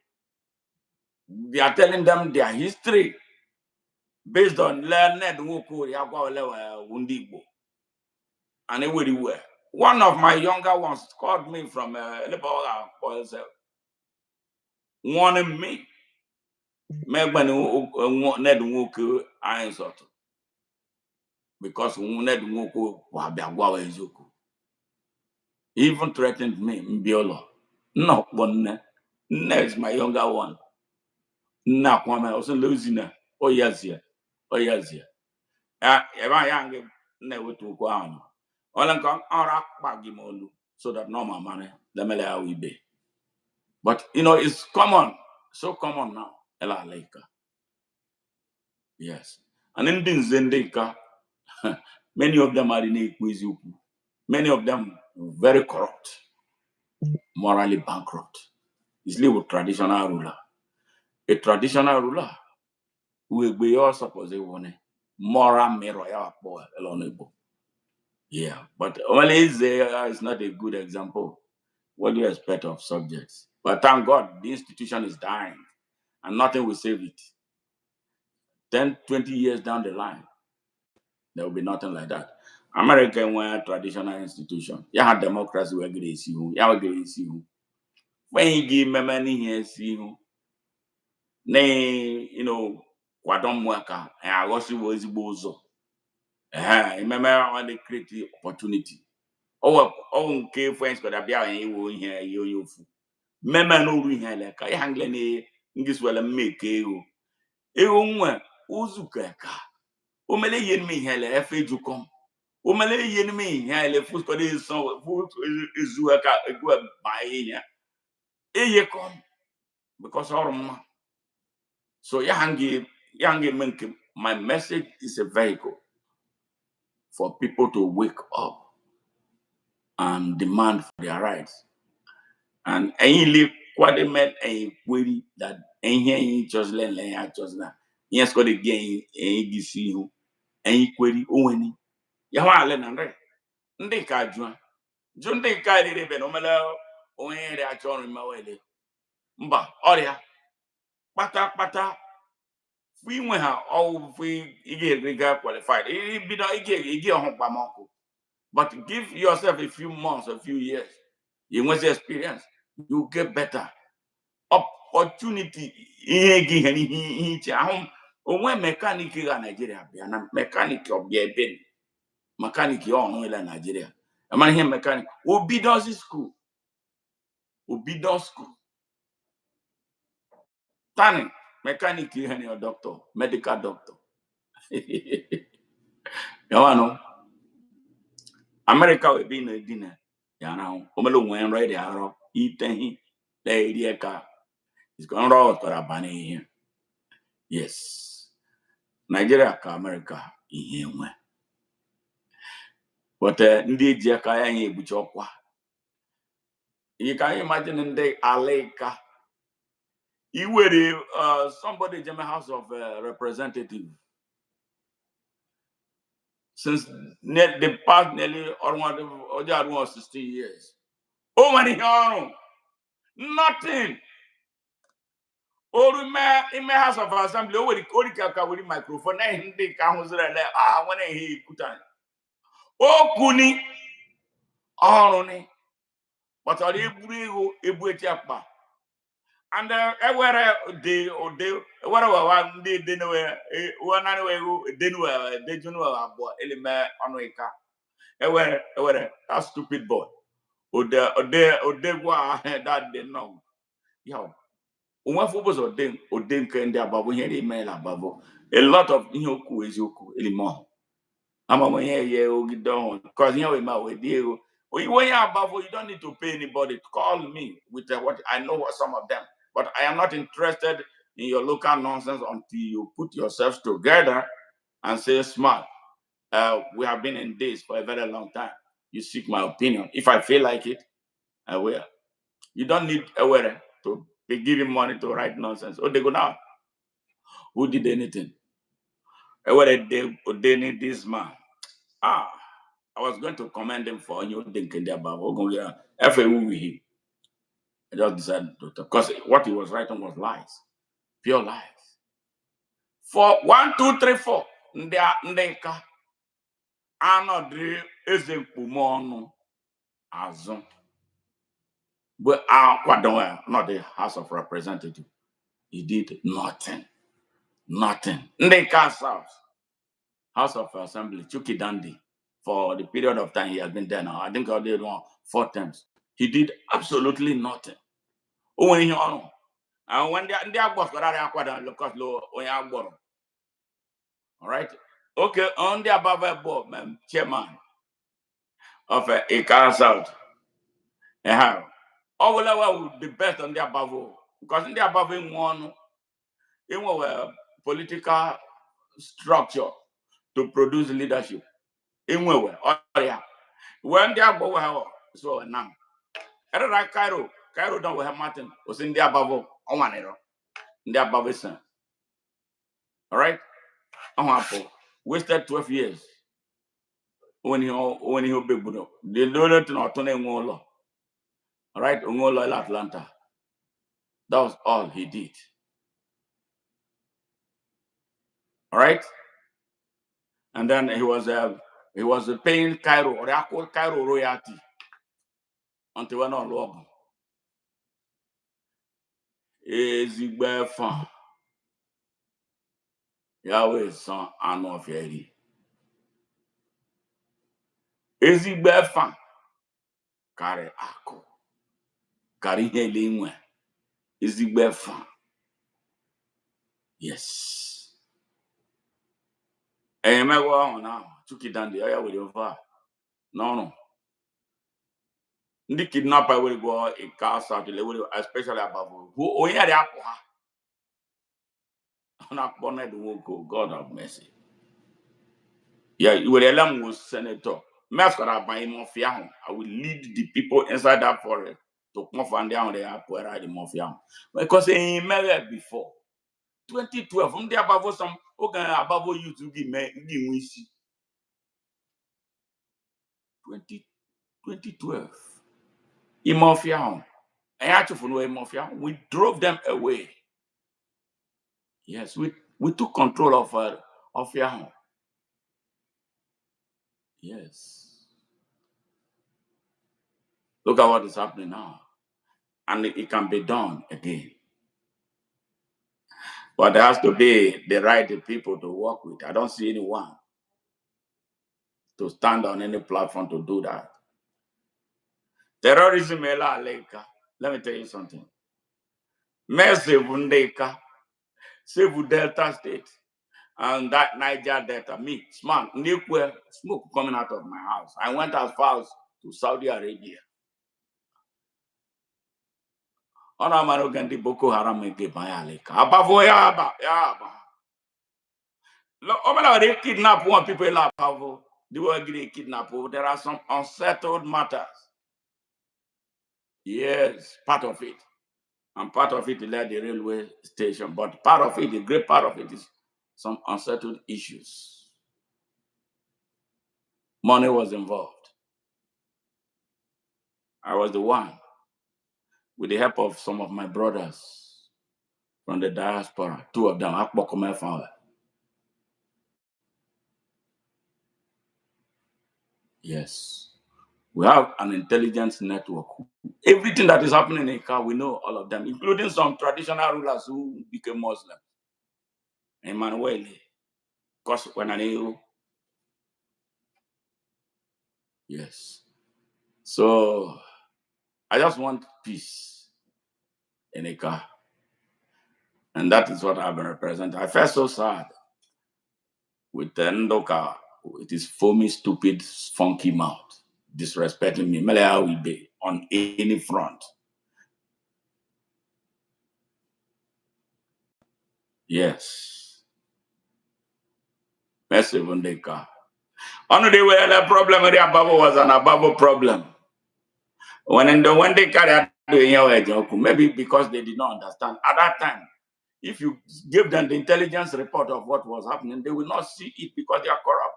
They are telling them their history based on learned Wuku, Wundibo. And everywhere. One of my younger ones called me from was warning me. Because he even threatened me, Mbiola. No, one is my younger one. Na kwame also losing. Oh yes, yeah. Oh yes, yeah. If I young never to go on. All I'm going bagimolu so that no my money, the mele we be. But it's common, so common now. Ela Leka. Yes. And in Zendeka, many of them are in Ikwizuku. Many of them very corrupt, morally bankrupt. It's live with traditional ruler. A traditional ruler will be all supposed to want moral mirror. Yeah, but only is not a good example. What do you expect of subjects? But thank God, the institution is dying and nothing will save it. 10, 20 years down the line, there will be nothing like that. America were a traditional institution. You have democracy where you see who. You have who. When you give me money here, see who. Nay, kwadon mwaka, and I was bozo. Remember when they create the opportunity. Okay, friends, could have been here, you. mema no ru hele ka hangle ni ngis wala make ego nwa uzuka ka o mele yen mi hele efe jukom o mele yen mi hele fu ko de so fu izu ka egu ba ya eye kom because orma so yangi menke my message is a vehicle for people to wake up and demand for their rights. And any what they meant a query that any just learn just now. Yes, got again a DC who any query only. Yawa learn and they can't join. John they carry the benomela only their children mawele. Mba, oria, pata, we went how all we get qualified. It be not a home by Marco. But give yourself a few months, a few years. You want the experience, you get better. Opportunity when mechanic in Nigeria, mechanic of the mechanic on in Nigeria. A man here mechanic obedience school. Obedience school. Tanning, mechanic here your doctor, medical doctor. You know, America will be in a dinner. You know, Omelo went right there, eating the idea car. It's going to roll for a bunny here. Yes. Nigeria ka America ihe nwe. But ndị ji aka ya ihe ebuchi ọkwa. You can imagine ndị Aleka. You were somebody in the House of Representatives since the past nearly almost 60 years. Oh, man, nothing. In my House of Assembly, over the microphone, when he put on. Oh, Kuni, Aroni, but all the Ebu and everywhere they whatever they know one anyway they know about element anoika everywhere that stupid boy or they go that they know yo one focus or them can they above here email above a lot of yoku is yoku anymore. I'm a yeah, down because you know my way deal. When you're above, you don't need to pay anybody to call me with what I know what some of them, but I am not interested in your local nonsense until you put yourselves together and say, smart. We have been in this for a very long time. You seek my opinion. If I feel like it, I will. You don't need a way to be giving money to write nonsense. Oh, they go now. Who did anything? They need this man. Ah. I was going to commend him for you thinking about FAU. I just decided to because what he was writing was lies, pure lies. For 1, 2, 3, 4, ndeka anodri ezekpumonu azun. But not the House of Representatives. He did nothing. Nothing. Ndeka House of Assembly, Chuki Dandy, for the period of time he has been there now. I think I did 4 times. He did absolutely nothing. Oh, when you know, and when they are boss, because low, all right. Okay, on the above board, chairman of a car south. How? All will the best on the above because in the above one, in a political structure to produce leadership. In where, oh yeah, when they are go so now. Era Cairo don't have Martin was in the above on one error. In the above son. All right? Wasted 12 years when he big budo. They don't know to Ngolo. All right, Ngolo in Atlanta. That was all he did. All right? And then he was paying Cairo or I call Cairo royalty until we're not long. Ezigbo fan. Yahweh son anụ ọfịa eri. Ezigbo fan karị akụ. Karihe is the befa. Yes. Eh, me go on now. Took it down the area with your far. No. The kidnapper will go a cast out the level, especially above who only had the apple. Not bonnet won't go. God have mercy. Yeah, you will allow was senator. Master by mafia. I will lead the people inside that forest to confront down the apple the mafia. Because he married before. 2012, from there above some okay above you to give me give me 2012. In mafia. I had to follow a mafia. We drove them away. Yes, we took control of your home. Yes. Look at what is happening now. And it can be done again. But there has to be the right people to work with. I don't see anyone to stand on any platform to do that. Terrorism, let me tell you something. Mercy Vundeka, save Delta State, and that Niger Delta. Me, smart, nuclear smoke coming out of my house. I went as far as to Saudi Arabia. Ona maro gandi Boko Haram ke bayaleka. Abavo ya ba. Lo omala they kidnap one people la abavo. They were getting kidnapped. There are some unsettled matters. Yes, part of it. And part of it led the railway station. But part of it, the great part of it is some unsettled issues. Money was involved. I was the one, with the help of some of my brothers from the diaspora, two of them, Akbokome family. Yes. We have an intelligence network. Everything that is happening in a car, we know all of them, including some traditional rulers who became Muslim. Emmanuel, because when I knew, yes. So I just want peace in a car. And that is what I've been representing. I felt so sad with the Ndoka, with his foamy, stupid, funky mouth, disrespecting me. Malaya will be on any front. Yes. Massive Ndeka. Only the way the problem with the Ababo was an Ababo problem. When they carry out maybe because they did not understand. At that time, if you give them the intelligence report of what was happening, they will not see it because they are corrupt.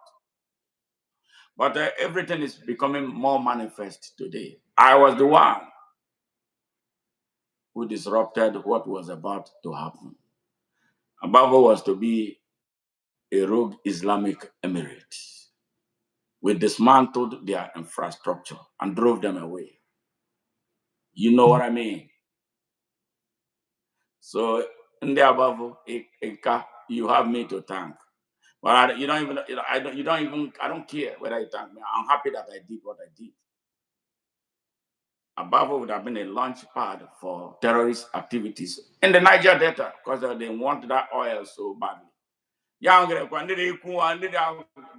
But everything is becoming more manifest today. I was the one who disrupted what was about to happen. Ababo was to be a rogue Islamic emirate. We dismantled their infrastructure and drove them away. You know what I mean? So in the above, you have me to thank. But you don't even, I don't care whether you thank me. I'm happy that I did what I did. Abavo would have been a launch pad for terrorist activities in the Niger Delta because they want that oil so badly.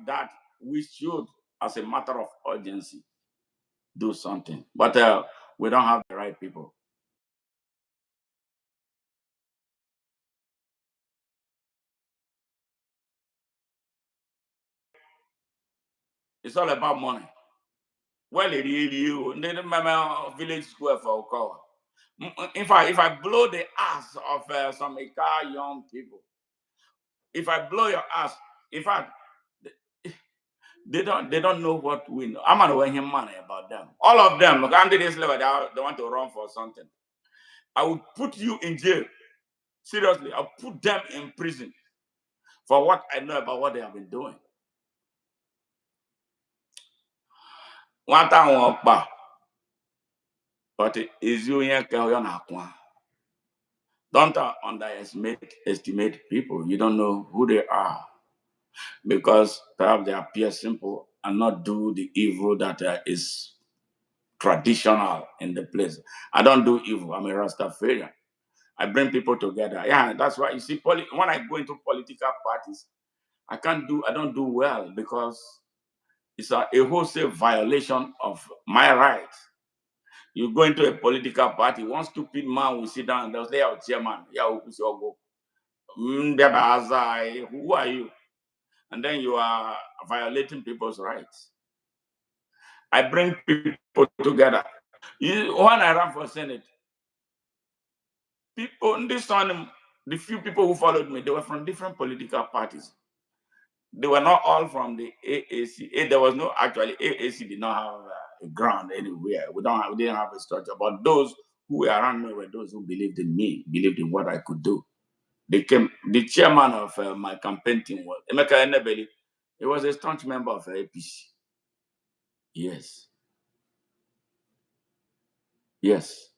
That we should, as a matter of urgency, do something. But we don't have the right people. It's all about money. Well, it really you. Village square for call. If I blow the ass of some Ika young people, if I blow your ass, in fact, they don't know what we know. I'm not weighing money about them. All of them, look, under this level, they want to run for something. I will put you in jail. Seriously, I'll put them in prison for what I know about what they have been doing. One time walk back, but is you here? Don't estimate people. You don't know who they are because perhaps they appear simple and not do the evil that is traditional in the place. I don't do evil. I'm a Rastafarian. I bring people together. Yeah, that's why you see, when I go into political parties, I don't do well because it's a wholesale violation of my rights. You go into a political party, one stupid man will sit down and they'll say, "Oh, chairman, yeah, go. Who are you?" And then you are violating people's rights. I bring people together. When I ran for Senate, people in this time, the few people who followed me, they were from different political parties. They were not all from the AAC. There was no actually AAC did not have a ground anywhere. We didn't have a structure. But those who were around me were those who believed in me, believed in what I could do. They came. The chairman of my campaign team was Emeka Enebeli. He was a staunch member of APC. Yes, yes.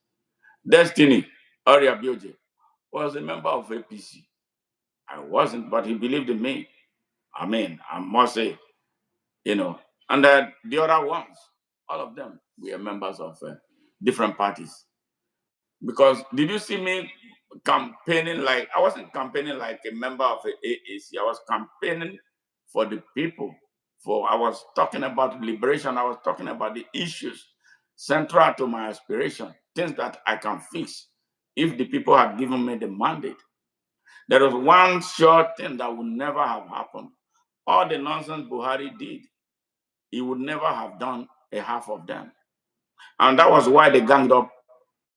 Destiny Oriabioje was a member of APC. I wasn't, but he believed in me. I mean, I must say, and the other ones, all of them, we are members of different parties. Because did you see me campaigning like I wasn't campaigning like a member of the AAC? I was campaigning for the people. I was talking about liberation. I was talking about the issues central to my aspiration, things that I can fix if the people had given me the mandate. There was one sure thing that would never have happened. All the nonsense Buhari did, he would never have done a half of them. And that was why they ganged up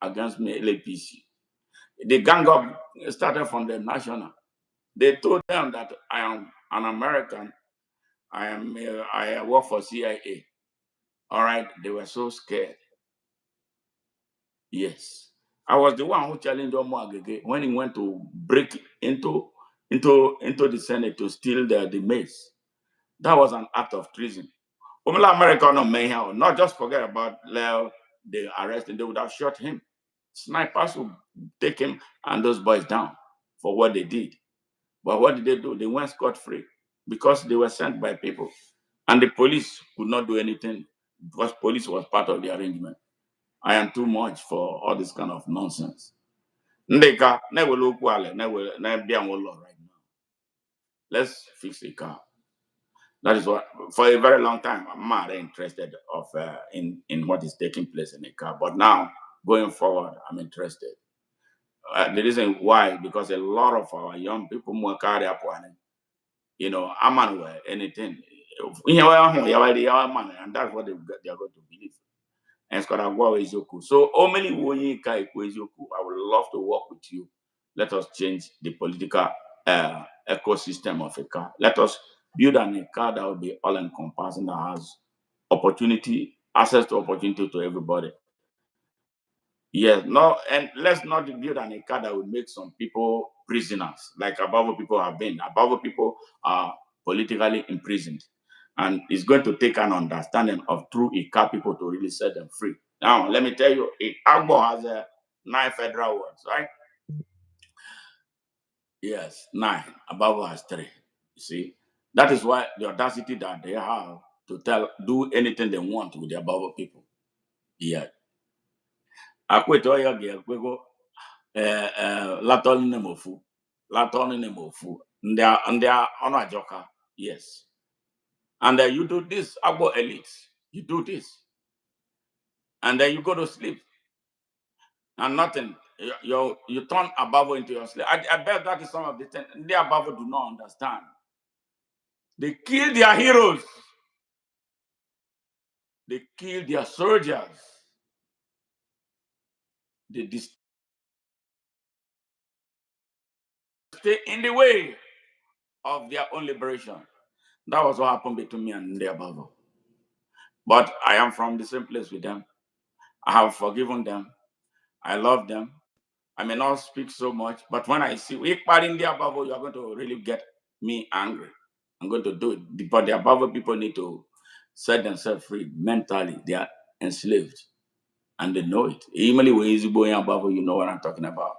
against me, LAPC. The gang up started from the national. They told them that I am an American. I work for CIA. All right, they were so scared. Yes, I was the one who challenged Omo Agege when he went to break into the Senate to steal the mace. That was an act of treason. Umla America no mayhem. Not just forget about Leo, the arrest, and they would have shot him. Snipers would take him and those boys down for what they did. But what did they do? They went scot-free because they were sent by people. And the police could not do anything because police was part of the arrangement. I am too much for all this kind of nonsense. Ndeka, right now. Let's fix the car. That is what, for a very long time, I'm not interested in what is taking place in the car. But now, going forward, I'm interested. The reason why, because a lot of our young people more carry up one, Amanuel, anything. And that's what they are going to believe. And Skodagwa Ezoku. So, Omeli Wonyika Ezoku, I would love to work with you. Let us change the political ecosystem of a car. Let us build a car that will be all encompassing, that has access to opportunity to everybody. Yes, no, and let's not build a car that would make some people prisoners, like Abavo people have been. Abavo people are politically imprisoned. And it's going to take an understanding of true Ika people to really set them free. Now, let me tell you, Agbo has 9 federal words, right? Yes, 9. Abavo has 3. You see, that is why the audacity that they have to do anything they want with the Abavo people. Yeah. Akweto ya ga-ekwego latol nemofu. Latol nemofu. Ndị ọnụ ajọka. Yes. And then you do this, Agbo elites. You do this. And then you go to sleep. And nothing. You turn Abavo into your slave. I bet that is some of the things the Abavo do not understand. They kill their heroes. They kill their soldiers. They stay in the way of their own liberation. That was what happened between me and the Abavo. But I am from the same place with them. I have forgiven them. I love them. I may not speak so much, but when I see we in the Abavo, you are going to really get me angry. I'm going to do it. But the Abavo people need to set themselves free mentally. They are enslaved and they know it. Even when easy boy Abavo, you know what I'm talking about.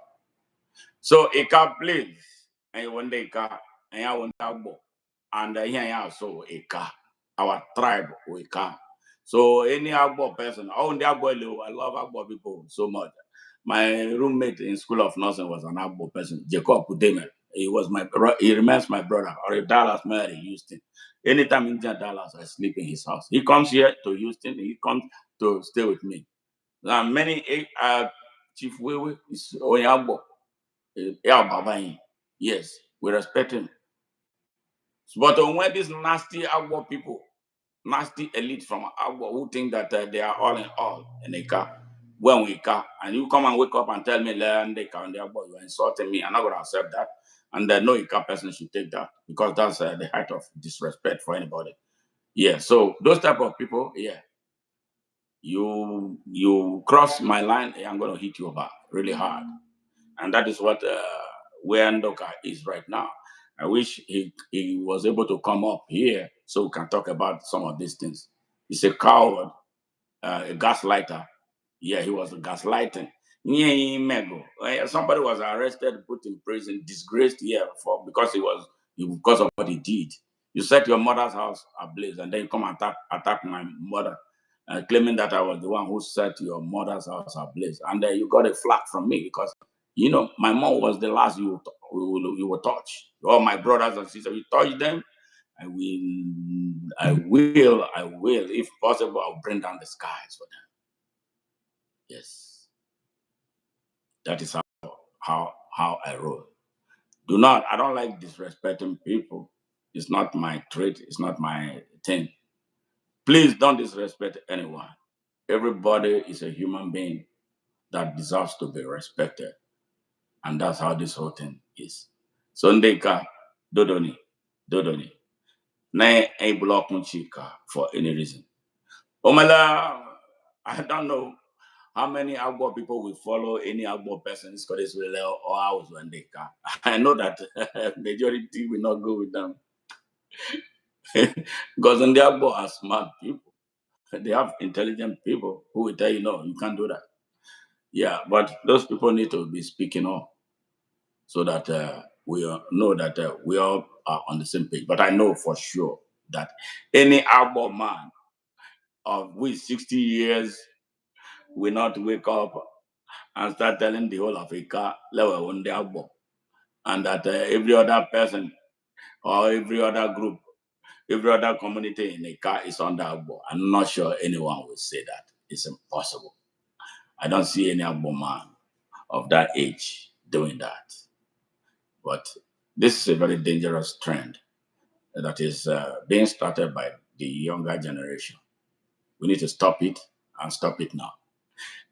So Ika please, and one day Ika, and I want Agbo, and here also Ika, our tribe Ika. So any Agbo person, oh, the Agbo, I love Agbo people so much. My roommate in School of Nursing was an Agbo person, Jacob Udeme. He remains my brother, or a Dallas man in Houston. Anytime in Dallas, I sleep in his house. He comes here to Houston, he comes to stay with me. Now, Chief Wewe is Oyagbo. Yes, we respect him. But when these nasty Agbo people, nasty elite from Agbo who think that they are all in all in a car, when we car, and you come and wake up and tell me, learn the car and the Agbo, you're insulting me, I'm not going to accept that. And no Ika person should take that because that's the height of disrespect for anybody. Yeah, so those type of people, yeah, you cross my line, I'm going to hit you back really hard. And that is what where Ndoka is right now. I wish he was able to come up here so we can talk about some of these things. He's a coward, a gaslighter. Yeah, he was gaslighting. Somebody was arrested, put in prison, disgraced here for because of what he did. You set your mother's house ablaze, and then you come and attack my mother, claiming that I was the one who set your mother's house ablaze, and then you got a flag from me because my mom was the last you will touch. All my brothers and sisters, you touch them, I will, if possible, I'll bring down the skies for them. Yes, that is how I roll. I don't like disrespecting people. It's not my trait. It's not my thing. Please don't disrespect anyone. Everybody is a human being that deserves to be respected. And that's how this whole thing is. Sondeka, Dodoni. Na a block chika for any reason. Omala, I don't know how many Agbo people will follow any Agbo person is called Israel or house when they can. I know that majority will not go with them. Because in the Agbo are smart people. They have intelligent people who will tell you, no, you can't do that. Yeah, but those people need to be speaking up so that we know that we all are on the same page. But I know for sure that any Agbo man of with 60 years will not wake up and start telling the whole of Africa level on their book. And that every other person or every other group, every other community in a car is on that book. I'm not sure anyone will say that. It's impossible. I don't see any Agbo man of that age doing that. But this is a very dangerous trend that is being started by the younger generation. We need to stop it and stop it now.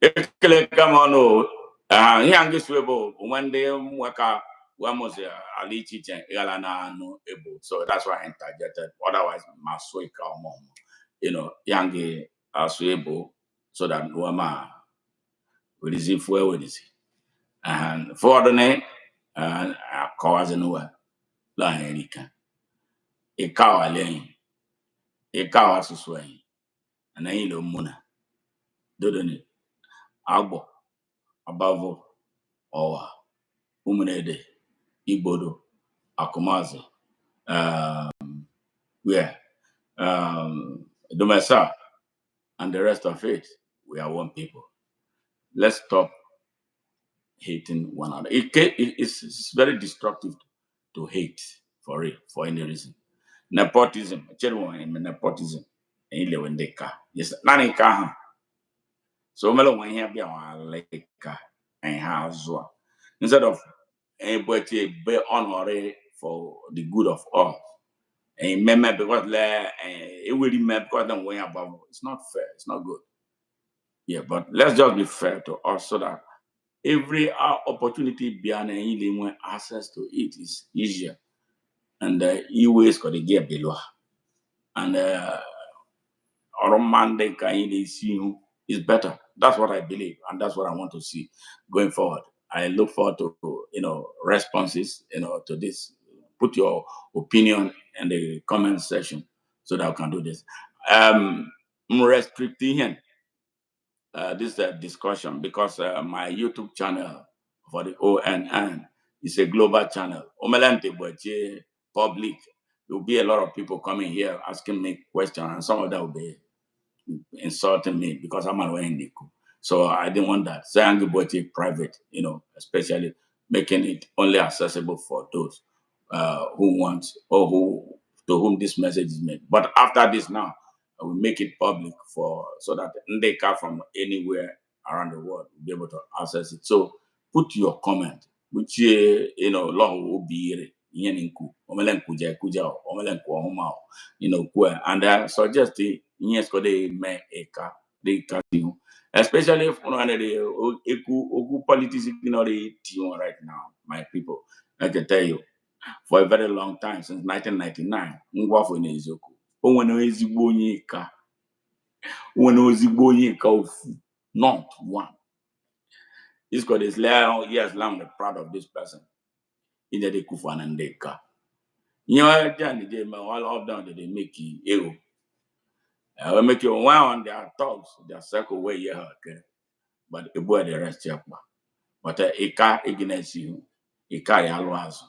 Ekele kama no yangi swebo when they waka wamos ali chichen igala na no able. So that's why I interjected. Otherwise, masweka mom. Yangi aswebo so that wama we receive fuel we receive. And for the name and cause in the la erika. Ikawa len. Ikawa susway. And then you muna. Dodoni. Agbo. Above all. Umunede, Igbodo, Akumazi, where Domesa, and the rest of it, we are one people. Let's stop hating one another. It's very destructive to hate for any reason. Nepotism, nepotism, yes, none. So melo when here be like and has instead of but be honorary for the good of all. And remember because it will remember because them way above. It's not fair. It's not good. Yeah, but let's just be fair to us so that every opportunity beyond any when access to it is easier. And you ways got to get below. And or Monday can see you is better. That's what I believe, and that's what I want to see going forward. I look forward to responses to this. Put your opinion in the comment section so that I can do this. I'm restricting this discussion because my YouTube channel for the ONN is a global channel. Omelante Boche public. There will be a lot of people coming here asking me questions, and some of that will be insulting me because I'm wearing Niku. So I didn't want that. So I'm going to private, especially making it only accessible for those who want or who to whom this message is made. But after this now, I will make it public so that they come from anywhere around the world will be able to access it. So put your comment, which long will be yeninku, omelenku kuja, omelenku ohuma, and suggest yes, they may eka, they can do. Especially if one of the ogu politics right now, my people. I can tell you, for a very long time, since 1999, ngwafo na eziokwu. O nwere ezigbo onye ka, ofu, not one. This God is yes, I'm proud of this person. In the Kufa and Deka. All of them they make you will make you one on their talks, their circle where you are, okay. But a boy the rest here. But a car against you, a car always.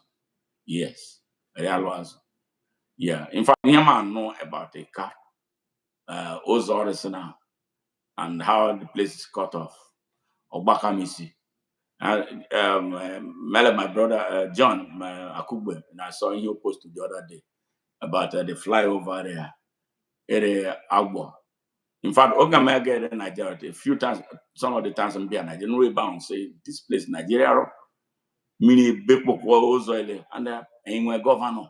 Yes, always. Yeah. In fact, him man know about a car. Ozorus now and how the place is cut off. Obakamisi. My brother John, my Akugbe, and I saw him post the other day about the flyover there. Agbo. In fact, Ogama get in Nigeria a few times, some of the times I'm there, I didn't rebound say this place Nigeria, mini Beko Ozoile, and anywhere governor,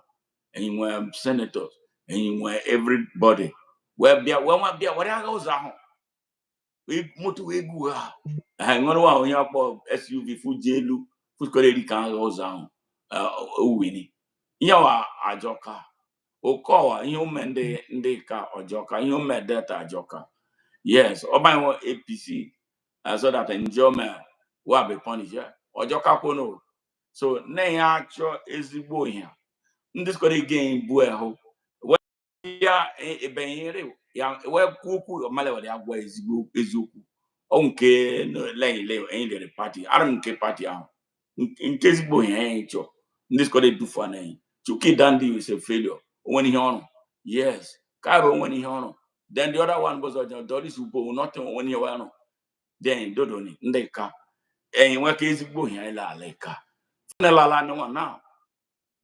anywhere senators, anywhere everybody. Where be whatever goes on. We motor we go. I know one on SUV fu jelu, fu koledi kan goes on. Winnie. Yawa ajoka. Okowa, mende ndeka ojoka, data ajoka. Yes, oba APC, so that enjoyment will be punished. Ojoka kono. So na ya cho ezigbo ihe. Ndị skọrọ again bu eho. Ya ebenyere ya we kwukwu omale wade agwa ezigbo eziokwu. O nke no le enyi the party. Aram nke party ahụ. Nke ezigbo ihe enyi cho. Ndị skọrọ edufu na enyi. Chuki Dandy is a failure. When he on. Yes. Cairo when he on. Then the other one was Doris Ubo, nothing when you were. Then Dodoni, Ndeka. And what is going la leka. Nella no one now.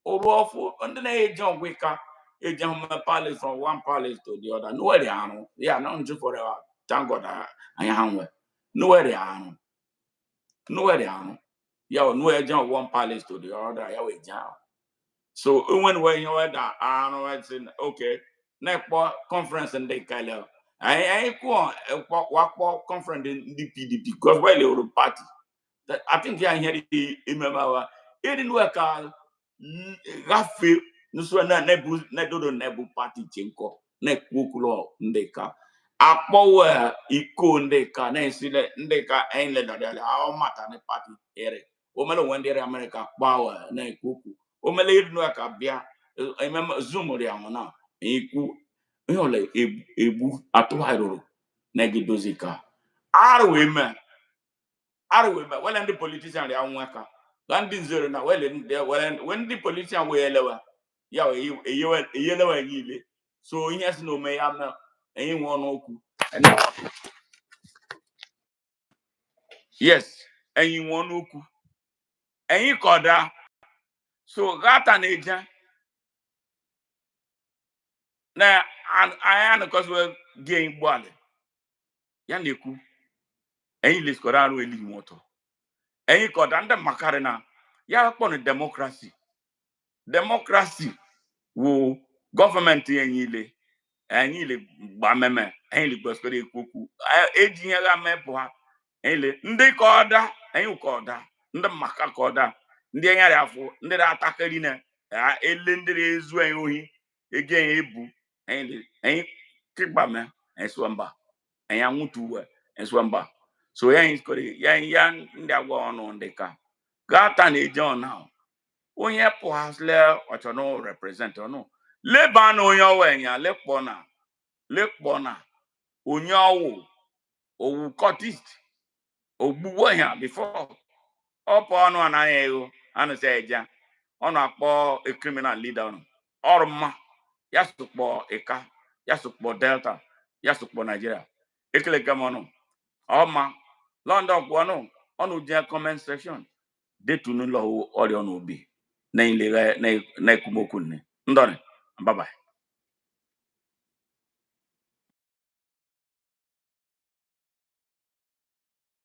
Oh, awful. And then a John Wicker, a gentleman palace from one palace to the other. Nowhere they are. Yeah, not just for thank God I am. Nowhere they are. Nowhere they are. Yeah, nowhere John one palace to the other. Yeah, we jam. So when you were that, I know okay. Next conference and they call I go on conference in the PDP because while they were party. I think I hear the remember it didn't work out. Rafi nusu na nebu party chinko ne kukulo ndeka. Akpo iko ndeka na insile ndeka enle dada au mata ne party ere. Omelo wendere America power na kuku. Omelo idu aka bia. Remember zoom ri amona. Iku yole ebu atuhairo negidozika. Arwe man. Well, the politician they are worker. Landing zero now. When the politician we elewa, yeah, a yellow and yile. So he has no may am now. Ain't one oku. Yes, and you want oku. And you call that. So that an agent. Now, and I am because we're getting body. Yandeku. And you list Koran will leave motor. And you call that the Macarena. Yeah, upon democracy. Democracy. Wo government yile. Anyị le gba meme anyị le gbasoro ekwoku ejinyela mepụ ha anyị le ndị ka ọda anyị ka ọda ndị maka ka ọda ndị enyere afọ ndị atakari na ele ndị ezu anyị ohi ege anyị ebu anyị kigba me anyị swamba anyị anwụtu we anyị swamba so anyị skoro ya ndị agwa ọnụ ndị ka gata na eje ọna onye pụ hasle ọchọnụ represent ọnụ leba na onye ọwenya lekpọ na onye owu cutist ogbugbo ya before ọpọ ọnụ anaghị ego anụ sị eja ọnụ akpọ a criminal leader ọnụ ọrụ mma ya sụkpọ ịka ya sụkpọ delta yasukpo Nigeria ekele gamono oma London kwano onu je comment section detunu lo ori onu obi na ile na kumokune ndone bye bye.